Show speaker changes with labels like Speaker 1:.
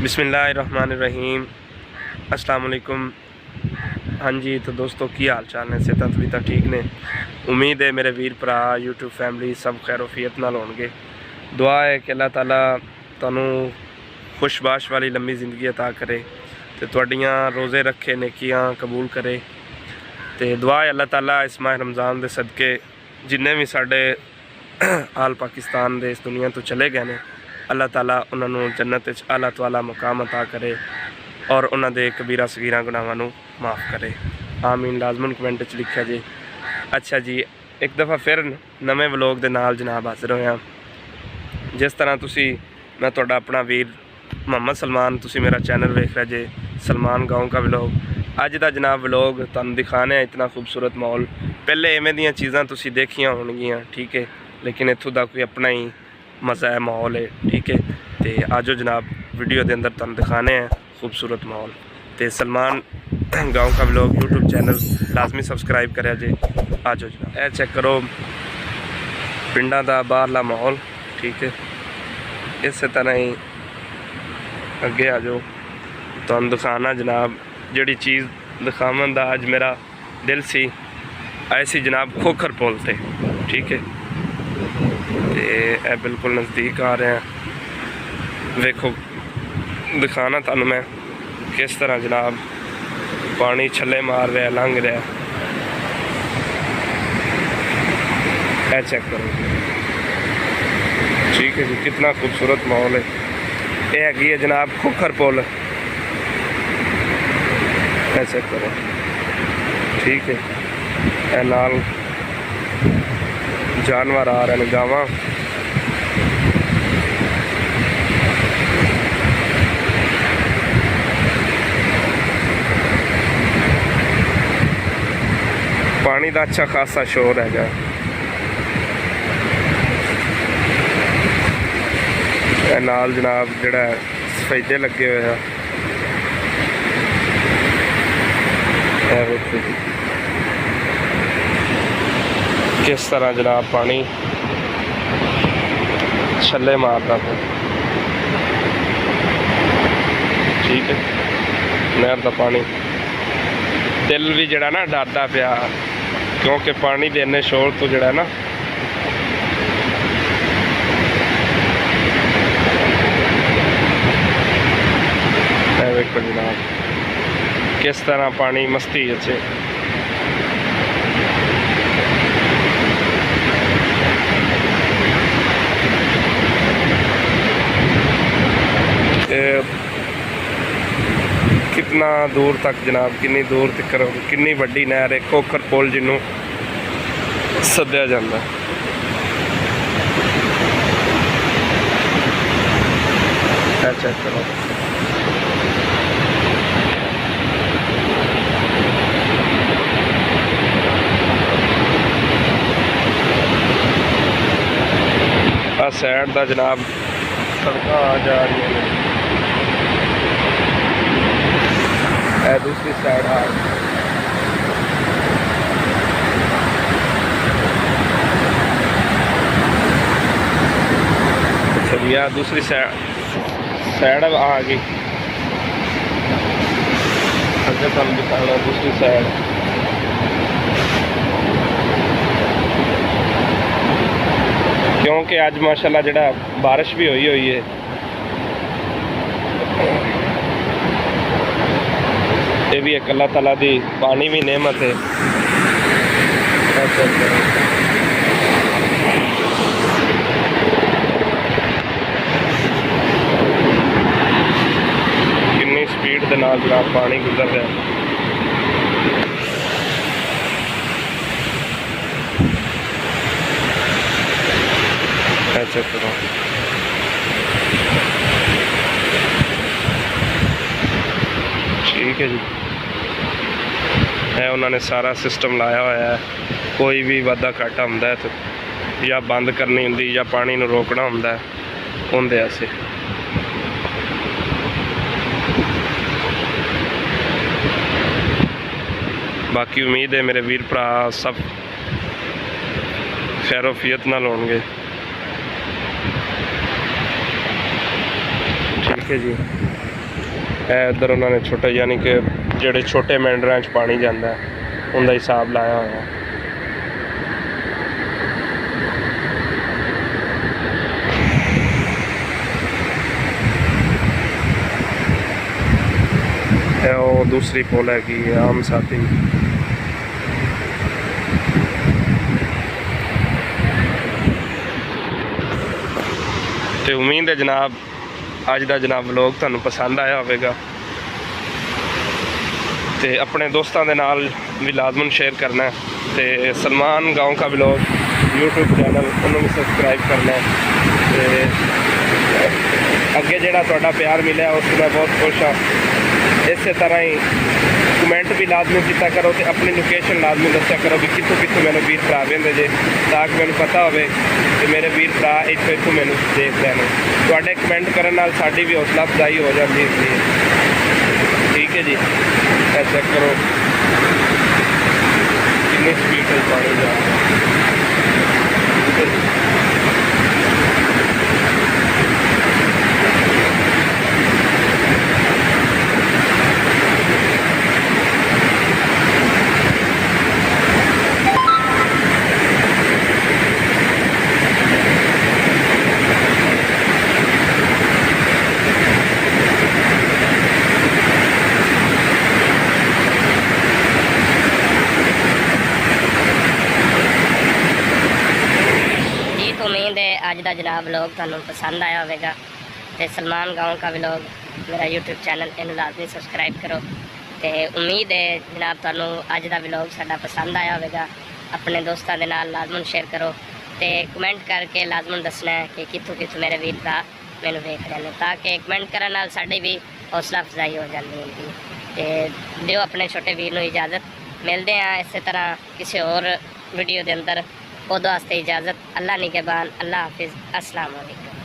Speaker 1: बिस्मिल्लाहिर्रहमानिर्रहीम। अस्सलाम वालेकुम। हाँ जी, तो दोस्तों की हाल चाल ने? सेहत भी तो ठीक ने। उम्मीद है मेरे वीर भरा यूट्यूब फैमिली सब खैरोफियत नाल होणगे। दुआ है कि अल्लाह ताला तुहानू खुशबाश वाली लंबी जिंदगी अता करे तो तुहाड़ियां रोज़े रखे नेकियां कबूल करे। तो दुआ है अल्लाह ताला इस माह रमज़ान के सदके जिन्ने भी साडे आल पाकिस्तान दे इस दुनिया तो चले गए ने, अल्लाह ताला उन्होंने जन्नत आला तो आला मुकाम अता करे और उन्होंने कबीरा सगीरा गुनाहां नू माफ़ करे। आमीन लाजमन कमेंट च लिखा जी। अच्छा जी, एक दफ़ा फिर नवे व्लॉग के नाल जनाब हाजिर होया। जिस तरह तुसी मैं तुहाडा अपना वीर मोहम्मद सलमान, तुसी मेरा चैनल वेख रहे जे सलमान गाँव का व्लॉग। अज का जनाब व्लॉग तुहानू दिखाने इतना खूबसूरत माहौल। पहले इवें दियां चीज़ां तुसी देखियां होणगियां, ठीक है, लेकिन इत्थों का कोई अपना ही मज़ा है, माहौल है, ठीक है। तो आजो जनाब वीडियो के अंदर तुहानू दिखाने हैं खूबसूरत माहौल। तो सलमान गाँव का व्लॉग यूट्यूब चैनल लाजमी सबसक्राइब करे जे। आजो जनाब ए चेक करो पिंडा का बाहरला माहौल, ठीक है। इस तरह ही अगे आ जाओ, तुहानू दिखाना जनाब जिहड़ी चीज़ दिखावन दा अज मेरा दिल सी ऐसी जनाब खोखर पुल ते, ठीक है। तो बिल्कुल नज़दीक आ रहे हैं। देखो दिखाना तुहानू मैं किस तरह जनाब पानी छले मार रहा है, लंघ रहा है। चेक करो, ठीक है जी, कितना खूबसूरत माहौल है। ये हैगी है जनाब खोखर पुल। चेक करो, ठीक है। ए नाल जानवर आ रहे हैं, गावां। पानी का अच्छा खासा शोर है। नाल जनाब जिहड़ा सफेदे लगे हुए हैं। किस तरह जनाब पानी छले मारता था, ठीक है। नहर का पानी दिल भी जड़ा ना डरदा पिया, क्योंकि पानी के इन्ने शोर तो जड़ा ना देखो जनाब किस तरह पानी मस्ती अच्छे। कितना दूर तक जनाब, कितनी दूर तक कितनी वड्डी नहर है खोखर पुल जिन्हों सद्या जाता। चेक करो, साइड का जनाब सड़क आ जा रही है, दूसरी साइड आ रही। अच्छा भैया दूसरी साइड आ गई। अगर तुम दिखाना दूसरी साइड, क्योंकि अज माशाल्लाह जड़ा बारिश भी हुई है। ये भी एक अल्लाह ताला दी पानी भी नेमत है। कितनी स्पीड के नाल जनाब पानी गुजर रहा है। चेक करो, ठीक है जी। है उन्होंने सारा सिस्टम लाया हुआ है। कोई भी वाधा घाटा होंदा है तो या बंद करनी होंदी या पानी नूं रोकना होंदा है उनदे आसे। बाकी उम्मीद है मेरे वीर भरा सब खैरोफियत नाल होणगे। ठीक है जी। ਇੱਧਰ ਉਹਨਾਂ ਨੇ ਛੋਟੇ ਯਾਨੀ ਕਿ ਜਿਹੜੇ ਛੋਟੇ ਮੈਂਡਰਾਂ 'ਚ ਪਾਣੀ ਜਾਂਦਾ ਉਹਦਾ ਹਿਸਾਬ ਲਾਇਆ ਹੋਇਆ। ਇਹ ਉਹ ਦੂਸਰੀ ਪੁਲ ਹੈਗੀ ਆਮ ਸਾਥੀ। ਤੇ ਉਮੀਦ ਹੈ ਜਨਾਬ ਅੱਜ ਦਾ ਜਨਾਬ ਵਲੋਗ ਤੁਹਾਨੂੰ ਪਸੰਦ ਆਇਆ ਹੋਵੇਗਾ ਤੇ ਆਪਣੇ ਦੋਸਤਾਂ ਦੇ ਨਾਲ ਵੀ ਲਾਜ਼ਮਨ ਸ਼ੇਅਰ ਕਰਨਾ ਹੈ। ਤੇ ਸਲਮਾਨ ਗਾਉਂ ਕਾ ਵਲੋਗ YouTube ਚੈਨਲ ਉਹਨੂੰ ਵੀ ਸਬਸਕ੍ਰਾਈਬ ਕਰਨਾ ਹੈ। ਤੇ ਅੱਗੇ ਜਿਹੜਾ ਤੁਹਾਡਾ ਪਿਆਰ ਮਿਲਿਆ ਉਸ ਤੋਂ ਮੈਂ ਬਹੁਤ ਖੁਸ਼ ਹਾਂ। ਇਸੇ ਤਰ੍ਹਾਂ ਹੀ ਕਮੈਂਟ ਵੀ ਲਾਜ਼ਮੀ ਕੀਤਾ ਕਰੋ ਤੇ ਆਪਣੀ ਲੋਕੇਸ਼ਨ ਲਾਜ਼ਮੀ ਦੱਸਿਆ ਕਰੋ ਵੀ ਕਿੱਥੋਂ ਕਿੱਥੋਂ ਮੈਨੂੰ ਵੀਰ ਭਰਾ ਵੇਂਦੇ ਜੇ, ਤਾਂ ਕਿ ਮੈਨੂੰ ਪਤਾ ਹੋਵੇ ਕਿ ਮੇਰੇ ਵੀਰ ਭਰਾ ਇੱਥੋਂ ਮੈਨੂੰ ਦੇਖ ਰਹੇ ਨੇ। ਤੁਹਾਡੇ ਕਮੈਂਟ ਕਰਨ ਨਾਲ ਸਾਡੀ ਵੀ ਹੌਸਲਾ ਅਫਜ਼ਾਈ ਹੋ ਜਾਂਦੀ ਹੈ। ਠੀਕ ਹੈ ਜੀ, ਇਹ ਚੈੱਕ ਕਰੋ ਕਿੰਨੀ ਸਪੀਡ ਤੇ ਪਾਣੀ ਜਾ ਰਿਹਾ।
Speaker 2: उम्मीद है अज का जनाब व्लॉग तुहानू पसंद आया होगा। तो सलमान गाँव का व्लॉग मेरा यूट्यूब चैनल इन लाजमी सबसक्राइब करो। तो उम्मीद है जनाब तुहानू अज का व्लॉग साडा पसंद आया होगा। अपने दोस्तों के नाल लाजमन शेयर करो तो कमेंट करके लाजमन दसना है कि कितों कितों मेरे वीर भरा मैनू देख रहे हैं, ताकि कमेंट करने नाल साडी भी हौसला अफजाई हो जाती है। तो दिओ अपने छोटे वीर नू इजाज़त। मिलते हैं इस तरह किसी और वीडियो के अंदर। उस वास्ते इजाज़त। अल्लाह निगहबान। अल्लाह हाफिज़। अस्सलाम वालेकुम।